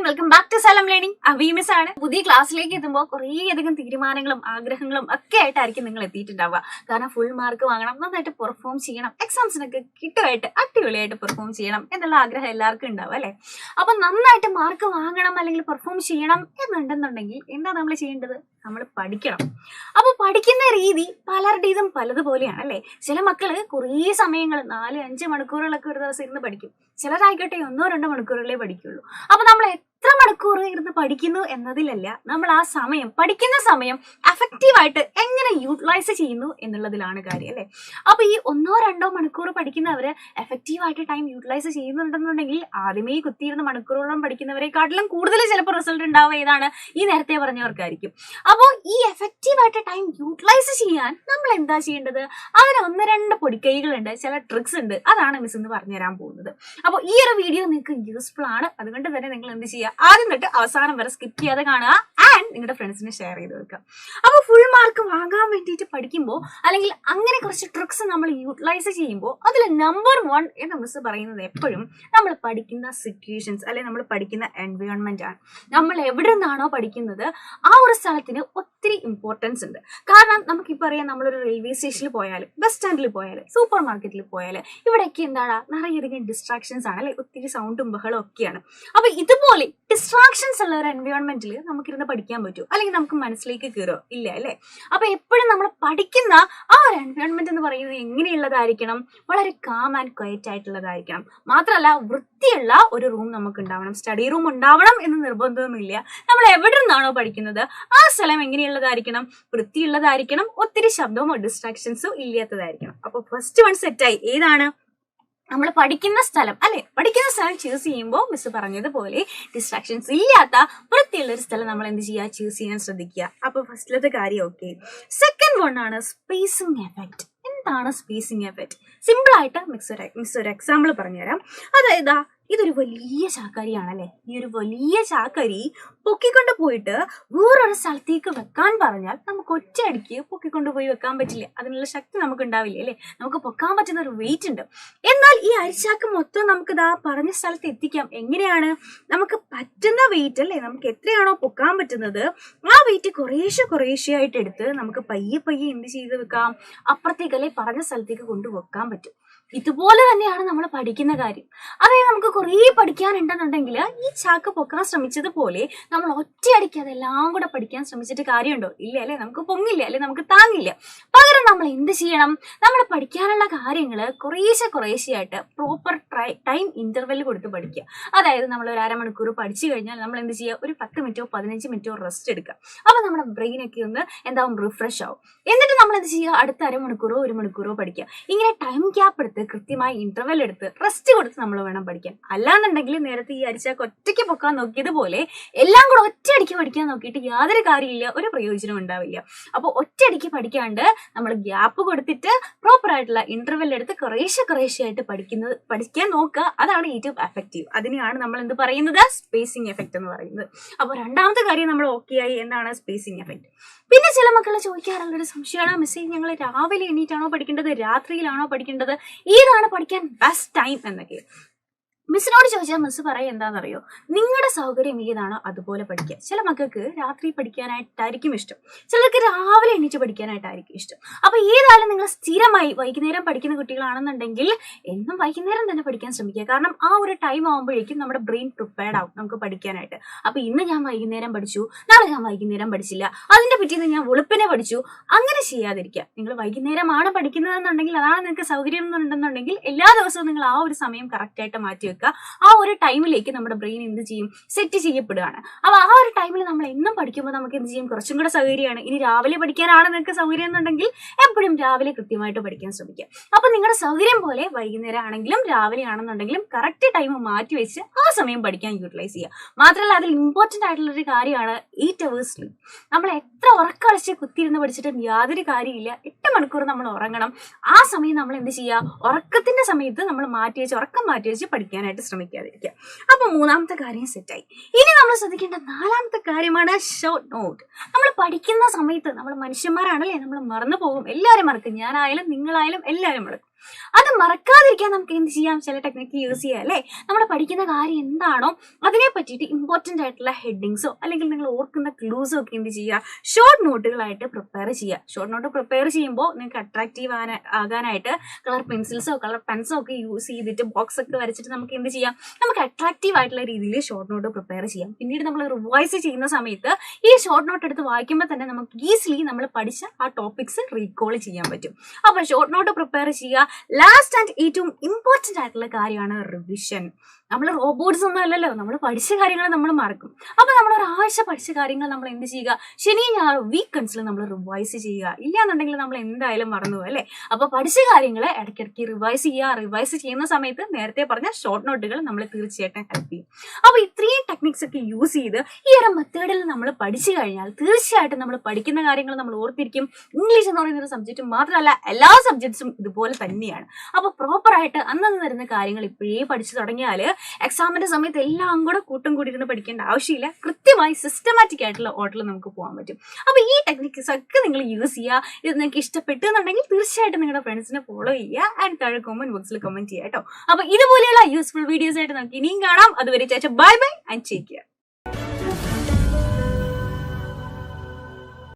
Welcome back to Salam learning. അവീമിസ് ആണ്. പുതിയ ക്ലാസ്സിലേക്ക് എത്തുമ്പോൾ കുറേയധികം തീരുമാനങ്ങളും ആഗ്രഹങ്ങളും ഒക്കെ ആയിട്ടായിരിക്കും നിങ്ങൾ എത്തിയിട്ടുണ്ടാവുക. കാരണം ഫുൾ മാർക്ക് വാങ്ങണം, നന്നായിട്ട് പെർഫോം ചെയ്യണം, എക്സാംസിനൊക്കെ കിട്ടുമായിട്ട് അടിപൊളിയായിട്ട് പെർഫോം ചെയ്യണം എന്നുള്ള ആഗ്രഹം എല്ലാവർക്കും ഉണ്ടാവും അല്ലെ. അപ്പൊ നന്നായിട്ട് മാർക്ക് വാങ്ങണം അല്ലെങ്കിൽ പെർഫോം ചെയ്യണം എന്നുണ്ടെന്നുണ്ടെങ്കിൽ എന്താ നമ്മൾ ചെയ്യേണ്ടത്? നമ്മൾ പഠിക്കണം. അപ്പൊ പഠിക്കുന്ന രീതി പലരുടേതും പലതുപോലെയാണ് അല്ലെ. ചില മക്കള് കുറേ സമയങ്ങൾ 4-5 മണിക്കൂറുകളൊക്കെ ഒരു ദിവസം ഇരുന്ന് പഠിക്കും. ചിലരായിക്കോട്ടെ 1-2 മണിക്കൂറുകളേ പഠിക്കുള്ളൂ. അപ്പൊ നമ്മൾ എത്ര മണിക്കൂർ ഇരുന്ന് പഠിക്കുന്നു എന്നതിലല്ല, നമ്മൾ ആ സമയം പഠിക്കുന്ന സമയം എഫക്റ്റീവായിട്ട് എങ്ങനെ യൂട്ടിലൈസ് ചെയ്യുന്നു എന്നുള്ളതിലാണ് കാര്യം അല്ലെ. അപ്പൊ ഈ 1-2 മണിക്കൂർ പഠിക്കുന്നവര് എഫക്റ്റീവായിട്ട് ടൈം യൂട്ടിലൈസ് ചെയ്യുന്നുണ്ടെന്നുണ്ടെങ്കിൽ ആദ്യമേ കുത്തിയിരുന്ന മണിക്കൂറോളം പഠിക്കുന്നവരെക്കാട്ടിലും കൂടുതൽ ചിലപ്പോൾ റിസൾട്ട് ഉണ്ടാവുക ഏതാണ്? ഈ നേരത്തെ പറഞ്ഞവർക്കായിരിക്കും. അപ്പോൾ ഈ എഫക്റ്റീവായിട്ട് ടൈം യൂട്ടിലൈസ് ചെയ്യാൻ നമ്മൾ എന്താ ചെയ്യേണ്ടത്? അതിന് 1-2 പൊടിക്കൈകളുണ്ട്, ചില ട്രിക്സ് ഉണ്ട്. അതാണ് മിസ് ഇന്ന് പറഞ്ഞുതരാൻ പോകുന്നത്. അപ്പോൾ ഈ ഒരു വീഡിയോ നിങ്ങൾക്ക് യൂസ്ഫുൾ ആണ്. അതുകൊണ്ട് തന്നെ നിങ്ങൾ എന്ത് ചെയ്യുക, ആദ്യം തൊട്ട് അവസാനം വരെ സ്കിപ്പ് ചെയ്യാതെ കാണുക ആൻഡ് നിങ്ങളുടെ ഫ്രണ്ട്സിന് ഷെയർ ചെയ്ത് വെക്കുക. അപ്പോൾ ഫുൾ മാർക്ക് വാങ്ങാൻ വേണ്ടിയിട്ട് പഠിക്കുമ്പോൾ അല്ലെങ്കിൽ അങ്ങനെ കുറച്ച് ട്രിക്സ് നമ്മൾ യൂട്ടിലൈസ് ചെയ്യുമ്പോൾ അതിൽ നമ്പർ 1 എന്ന് മിസ് പറയുന്നത് എപ്പോഴും നമ്മൾ പഠിക്കുന്ന സിറ്റുവേഷൻസ് അല്ലെങ്കിൽ നമ്മൾ പഠിക്കുന്ന എൻവയോൺമെന്റ് ആണ്. നമ്മൾ എവിടെ നിന്നാണോ പഠിക്കുന്നത് ആ ഒരു സ്ഥലത്തിന് ഒത്തിരി ഇമ്പോർട്ടൻസ് ഉണ്ട്. കാരണം നമുക്കിപ്പോൾ അറിയാം, നമ്മളൊരു റെയിൽവേ സ്റ്റേഷനിൽ പോയാലും ബസ് സ്റ്റാൻഡിൽ പോയാലും സൂപ്പർ മാർക്കറ്റിൽ പോയാലും ഇവിടെയൊക്കെ എന്താണ്, നിറയെധികം ഡിസ്ട്രാക്ഷൻസ് ആണ് അല്ലെ, ഒത്തിരി സൗണ്ടും ബഹളവും ഒക്കെയാണ്. അപ്പൊ ഇതുപോലെ ഡിസ്ട്രാക്ഷൻസ് ഉള്ള ഒരു എൻവയോൺമെന്റിൽ നമുക്കിരുന്ന് പഠിക്കാൻ പറ്റുമോ? അല്ലെങ്കിൽ നമുക്ക് മനസ്സിലേക്ക് കയറോ? ഇല്ല അല്ലെ. അപ്പൊ എപ്പോഴും നമ്മൾ പഠിക്കുന്ന ആ ഒരു എൻവയോൺമെന്റ് എന്ന് പറയുന്നത് എങ്ങനെയുള്ളതായിരിക്കണം? വളരെ കാം ആൻഡ് ക്വയറ്റ് ആയിട്ടുള്ളതായിരിക്കണം. മാത്രമല്ല വൃത്തിയുള്ള ഒരു റൂം നമുക്ക് ഉണ്ടാവണം. സ്റ്റഡി റൂം ഉണ്ടാവണം എന്ന് നിർബന്ധമൊന്നുമില്ല. നമ്മൾ എവിടെ നിന്നാണോ പഠിക്കുന്നത് ആ സ്ഥലം എങ്ങനെയുള്ളതായിരിക്കണം? വൃത്തിയുള്ളതായിരിക്കണം, ഒത്തിരി ശബ്ദമോ ഡിസ്ട്രാക്ഷൻസോ ഇല്ലാത്തതായിരിക്കണം. അപ്പൊ ഫസ്റ്റ് വൺ സെറ്റായി. ഏതാണ്? നമ്മൾ പഠിക്കുന്ന സ്ഥലം അല്ലെ. പഠിക്കുന്ന സ്ഥലം ചൂസ് ചെയ്യുമ്പോൾ മിസ് പറഞ്ഞതുപോലെ ഡിസ്ട്രാക്ഷൻസ് ഇല്ലാത്ത വൃത്തിയുള്ള ഒരു സ്ഥലം നമ്മൾ എന്ത് ചെയ്യുക, ചൂസ് ചെയ്യാൻ ശ്രദ്ധിക്കുക. അപ്പൊ ഫസ്റ്റിലത്തെ കാര്യം ഓക്കെ. സെക്കൻഡ് വൺ ആണ് സ്പേസിംഗ് എഫക്റ്റ്. എന്താണ് സ്പേസിംഗ് എഫക്റ്റ്? സിമ്പിൾ ആയിട്ട് മിസ് ഒരു എക്സാമ്പിൾ പറഞ്ഞുതരാം. അതായത് ഇതൊരു വലിയ ചാക്കരിയാണല്ലേ. ഈ ഒരു വലിയ ചാക്കരി പൊക്കിക്കൊണ്ട് പോയിട്ട് വേറൊരു സ്ഥലത്തേക്ക് വെക്കാൻ പറഞ്ഞാൽ നമുക്ക് ഒറ്റയടിക്ക് പൊക്കിക്കൊണ്ട് പോയി വെക്കാൻ പറ്റില്ല. അതിനുള്ള ശക്തി നമുക്ക് ഉണ്ടാവില്ല അല്ലെ. നമുക്ക് പൊക്കാൻ പറ്റുന്ന ഒരു വെയിറ്റ് ഉണ്ട്. എന്നാൽ ഈ അരിച്ചാക്ക് മൊത്തം നമുക്ക് ഇതാ പറഞ്ഞ സ്ഥലത്ത് എത്തിക്കാം. എങ്ങനെയാണ്? നമുക്ക് പറ്റുന്ന വെയിറ്റ് അല്ലെ, നമുക്ക് എത്രയാണോ പൊക്കാൻ പറ്റുന്നത് ആ വെയിറ്റ് കുറേശ്ശെയായിട്ട് എടുത്ത് നമുക്ക് പയ്യെ എന്ത് ചെയ്ത് വെക്കാം, അപ്പുറത്തേക്ക് അല്ലെ പറഞ്ഞ സ്ഥലത്തേക്ക് കൊണ്ടുവെക്കാൻ പറ്റും. ഇതുപോലെ തന്നെയാണ് നമ്മൾ പഠിക്കുന്ന കാര്യം. അതായത് നമുക്ക് കുറേ പഠിക്കാനുണ്ടെന്നുണ്ടെങ്കിൽ ഈ ചാക്ക് പൊക്കാൻ ശ്രമിച്ചതുപോലെ നമ്മൾ ഒറ്റയടിക്ക് അതെല്ലാം കൂടെ പഠിക്കാൻ ശ്രമിച്ചിട്ട് കാര്യമുണ്ടോ? ഇല്ല അല്ലെ. നമുക്ക് പൊങ്ങില്ല അല്ലെ, നമുക്ക് താങ്ങില്ല. പകരം നമ്മൾ എന്ത് ചെയ്യണം? നമ്മൾ പഠിക്കാനുള്ള കാര്യങ്ങൾ കുറേശ്ശെയായിട്ട് പ്രോപ്പർ ടൈം ഇന്റർവെൽ കൊടുത്ത് പഠിക്കുക. അതായത് നമ്മൾ ഒരു അരമണിക്കൂർ പഠിച്ചു കഴിഞ്ഞാൽ നമ്മൾ എന്ത് ചെയ്യുക, ഒരു 10 മിനിറ്റോ 15 മിനിറ്റോ റെസ്റ്റ് എടുക്കുക. അപ്പൊ നമ്മുടെ ബ്രെയിനൊക്കെ ഒന്ന് എന്താവും, റിഫ്രഷ് ആവും. എന്നിട്ട് നമ്മൾ എന്ത് ചെയ്യുക, അടുത്ത അരമണിക്കൂറോ 1 മണിക്കൂറോ പഠിക്കുക. ഇങ്ങനെ ടൈം ഗ്യാപ്പ് എടുത്ത് കൃത്യമായി ഇന്റർവെൽ എടുത്ത് റെസ്റ്റ് കൊടുത്ത് നമ്മൾ വേണം പഠിക്കാൻ. അല്ലാന്നുണ്ടെങ്കിൽ നേരത്തെ ഈ അരിച്ചാക്ക് ഒറ്റയ്ക്ക് പൊക്കാൻ നോക്കിയതുപോലെ എല്ലാം കൂടെ ഒറ്റയടിക്ക് പഠിക്കാൻ നോക്കിയിട്ട് യാതൊരു കാര്യമില്ല, ഒരു പ്രയോജനം ഉണ്ടാവില്ല. അപ്പോൾ ഒറ്റയടിക്ക് പഠിക്കാണ്ട് നമ്മൾ ഗ്യാപ്പ് കൊടുത്തിട്ട് പ്രോപ്പർ ആയിട്ടുള്ള ഇന്റർവെൽ എടുത്ത് കുറേശ്ശെയായിട്ട് പഠിക്കാൻ നോക്കുക. അതാണ് ഏറ്റവും എഫക്റ്റീവ്. അതിനെയാണ് നമ്മൾ എന്ത് പറയുന്നത്, സ്പേസിംഗ് എഫക്റ്റ് എന്ന് പറയുന്നത്. അപ്പോൾ രണ്ടാമത്തെ കാര്യം നമ്മൾ ഓക്കെ ആയി. എന്താണ് സ്പേസിംഗ് എഫക്റ്റ്? പിന്നെ ചില മക്കളെ ചോദിക്കാറുള്ളൊരു സംശയമാണ്, മിസ്സേ ഞങ്ങൾ രാവിലെ എണീറ്റാണോ പഠിക്കേണ്ടത്, രാത്രിയിലാണോ പഠിക്കേണ്ടത്, ഏതാണ് പഠിക്കാൻ ബെസ്റ്റ് ടൈം എന്നൊക്കെ. മിസ്സിനോട് ചോദിച്ചാൽ മിസ് പറയാം എന്താണെന്നറിയോ, നിങ്ങളുടെ സൗകര്യം ഏതാണോ അതുപോലെ പഠിക്കുക. ചില മക്കൾക്ക് രാത്രി പഠിക്കാനായിട്ടായിരിക്കും ഇഷ്ടം, ചിലർക്ക് രാവിലെ എണീറ്റ് പഠിക്കാനായിട്ടായിരിക്കും ഇഷ്ടം. അപ്പൊ ഏതായാലും നിങ്ങൾ സ്ഥിരമായി വൈകുന്നേരം പഠിക്കുന്ന കുട്ടികളാണെന്നുണ്ടെങ്കിൽ എന്നും വൈകുന്നേരം തന്നെ പഠിക്കാൻ ശ്രമിക്കുക. കാരണം ആ ഒരു ടൈം ആകുമ്പോഴേക്കും നമ്മുടെ ബ്രെയിൻ പ്രിപ്പയർഡ് ആവും നമുക്ക് പഠിക്കാനായിട്ട്. അപ്പൊ ഇന്ന് ഞാൻ വൈകുന്നേരം പഠിച്ചു, നാളെ ഞാൻ വൈകുന്നേരം പഠിച്ചില്ല, അതിന്റെ പിറ്റേന്ന് ഞാൻ വെളുപ്പിനെ പഠിച്ചു, അങ്ങനെ ചെയ്യാതിരിക്കുക. നിങ്ങൾ വൈകുന്നേരമാണ് പഠിക്കുന്നതെന്നുണ്ടെങ്കിൽ, അതാണ് നിങ്ങൾക്ക് സൗകര്യം എന്നുണ്ടെന്നുണ്ടെങ്കിൽ എല്ലാ ദിവസവും നിങ്ങൾ ആ ഒരു സമയം കറക്റ്റായിട്ട് മാറ്റി. ആ ഒരു ടൈമിലേക്ക് നമ്മുടെ ബ്രെയിൻ എന്ത് ചെയ്യും, സെറ്റ് ചെയ്യപ്പെടുകയാണ്. അപ്പൊ ആ ഒരു ടൈമിൽ നമ്മൾ എന്നും പഠിക്കുമ്പോൾ നമുക്ക് എന്ത് ചെയ്യും, കുറച്ചും കൂടെ സൗകര്യമാണ്. ഇനി രാവിലെ പഠിക്കാനാണ് നിങ്ങൾക്ക് സൗകര്യം എന്നുണ്ടെങ്കിൽ എപ്പോഴും രാവിലെ കൃത്യമായിട്ട് പഠിക്കാൻ ശ്രമിക്കുക. അപ്പൊ നിങ്ങളുടെ സൗകര്യം പോലെ വൈകുന്നേരം ആണെങ്കിലും രാവിലെ ആണെന്നുണ്ടെങ്കിലും കറക്റ്റ് ടൈം മാറ്റി വെച്ച് ആ സമയം പഠിക്കാൻ യൂട്ടിലൈസ് ചെയ്യുക. മാത്രമല്ല അതിൽ ഇമ്പോർട്ടന്റ് ആയിട്ടുള്ള ഒരു കാര്യമാണ് 8 hours സ്ലീപ്പ്. നമ്മൾ എത്ര ഉറക്കളിച്ച് കുത്തിയിരുന്ന് പഠിച്ചിട്ടും യാതൊരു കാര്യമില്ല. 8 മണിക്കൂർ നമ്മൾ ഉറങ്ങണം. ആ സമയം നമ്മൾ എന്ത് ചെയ്യുക, ഉറക്കത്തിന്റെ സമയത്ത് നമ്മൾ ഉറക്കം മാറ്റി വെച്ച് പഠിക്കാൻ ശ്രമിക്കാതിരിക്കുക. അപ്പൊ മൂന്നാമത്തെ കാര്യം സെറ്റായി. ഇനി നമ്മൾ ശ്രദ്ധിക്കേണ്ട 4ാമത്തെ കാര്യമാണ് ഷോർട്ട് നോട്ട്. നമ്മൾ പഠിക്കുന്ന സമയത്ത് നമ്മൾ മനുഷ്യന്മാരാണല്ലേ, നമ്മൾ മറന്നു പോകും. എല്ലാവരും മറക്കും. ഞാനായാലും നിങ്ങളായാലും എല്ലാവരും മറക്കും. അത് മറക്കാതിരിക്കാൻ നമുക്ക് എന്ത് ചെയ്യാം, ചില ടെക്നിക്ക് യൂസ് ചെയ്യാം അല്ലേ. നമ്മൾ പഠിക്കുന്ന കാര്യം എന്താണോ അതിനെ പറ്റിയിട്ട് ഇമ്പോർട്ടൻ്റ് ആയിട്ടുള്ള ഹെഡിങ്സോ അല്ലെങ്കിൽ നിങ്ങൾ ഓർക്കുന്ന ക്ലൂസോ ഒക്കെ എന്ത് ചെയ്യുക, ഷോർട്ട് നോട്ടുകളായിട്ട് പ്രിപ്പയർ ചെയ്യുക. ഷോർട്ട് നോട്ട് പ്രിപ്പയർ ചെയ്യുമ്പോൾ നിങ്ങൾക്ക് അട്രാക്റ്റീവ് ആകാനായിട്ട് കളർ പെൻസിൽസോ കളർ പെൻസോ ഒക്കെ യൂസ് ചെയ്തിട്ട് ബോക്സ് ഒക്കെ വരച്ചിട്ട് നമുക്ക് എന്ത് ചെയ്യാം, നമുക്ക് അട്രാക്റ്റീവ് ആയിട്ടുള്ള രീതിയിൽ ഷോർട്ട് നോട്ട് പ്രിപ്പയർ ചെയ്യാം. പിന്നീട് നമ്മൾ റിവൈസ് ചെയ്യുന്ന സമയത്ത് ഈ ഷോർട്ട് നോട്ട് എടുത്ത് വായിക്കുമ്പോൾ തന്നെ നമുക്ക് ഈസിലി നമ്മൾ പഠിച്ച ആ ടോപ്പിക്സ് റീകോൾ ചെയ്യാൻ പറ്റും. അപ്പോൾ ഷോർട്ട് നോട്ട് പ്രിപ്പയർ ചെയ്യുക. ലാസ്റ്റ് ആൻഡ് ഏറ്റവും ഇമ്പോർട്ടൻ്റ് ആയിട്ടുള്ള കാര്യമാണ് റിവിഷൻ. നമ്മൾ റോബോട്ട്സ് ഒന്നും അല്ലല്ലോ, നമ്മൾ പഠിച്ച കാര്യങ്ങൾ നമ്മൾ മറക്കും. അപ്പൊ നമ്മൾ ഒരാഴ്ച പഠിച്ച കാര്യങ്ങൾ നമ്മൾ എന്ത് ചെയ്യുക, ശനി ഞായർ വീക്കെൻഡ്സിൽ നമ്മൾ റിവൈസ് ചെയ്യുക. ഇല്ലാന്നുണ്ടെങ്കിൽ നമ്മൾ എന്തായാലും മറന്നു പോകും അല്ലേ. അപ്പൊ പഠിച്ച കാര്യങ്ങൾ ഇടയ്ക്കിടയ്ക്ക് റിവൈസ് ചെയ്യുക. റിവൈസ് ചെയ്യുന്ന സമയത്ത് നേരത്തെ പറഞ്ഞ ഷോർട്ട് നോട്ടുകൾ നമ്മൾ തീർച്ചയായിട്ടും ഹെൽപ്പ് ചെയ്യും. അപ്പൊ ഇത്രയും ടെക്നിക്സ് ഒക്കെ യൂസ് ചെയ്ത് ഈ ഒരു മെത്തേഡിൽ നമ്മൾ പഠിച്ചു കഴിഞ്ഞാൽ തീർച്ചയായിട്ടും നമ്മൾ പഠിക്കുന്ന കാര്യങ്ങൾ നമ്മൾ ഓർത്തിരിക്കും. ഇംഗ്ലീഷ് എന്ന് പറയുന്ന ഒരു സബ്ജക്റ്റ് മാത്രമല്ല, എല്ലാ സബ്ജക്ട്സും ഇതുപോലെ തന്നെയാണ്. അപ്പൊ പ്രോപ്പറായിട്ട് അന്നന്ന് വരുന്ന കാര്യങ്ങൾ ഇപ്പോഴേ പഠിച്ചു തുടങ്ങിയാൽ എക്സാമിന്റെ സമയത്ത് എല്ലാം കൂടെ കൂട്ടം കൂടിയിരുന്ന് പഠിക്കേണ്ട ആവശ്യമില്ല. കൃത്യമായി സിസ്റ്റമാറ്റിക് ആയിട്ടുള്ള ഓർഡറിൽ നമുക്ക് പോകാൻ പറ്റും. അപ്പൊ ഈ ടെക്നിക്സ് ഒക്കെ നിങ്ങൾ യൂസ് ചെയ്യുക. ഇത് നിങ്ങൾക്ക് ഇഷ്ടപ്പെട്ടു എന്നുണ്ടെങ്കിൽ തീർച്ചയായിട്ടും നിങ്ങളുടെ ഫ്രണ്ട്സിനെ ഫോളോ ചെയ്യുക. ആൻഡ് താഴെ കമന്റ് ബോക്സിൽ കമന്റ് ചെയ്യുക കേട്ടോ. അപ്പൊ ഇതുപോലെയുള്ള യൂസ്ഫുൾ വീഡിയോസ് ആയിട്ട് നമുക്ക് ഇനിയും കാണാം. അതുവരെ bye bye and take care.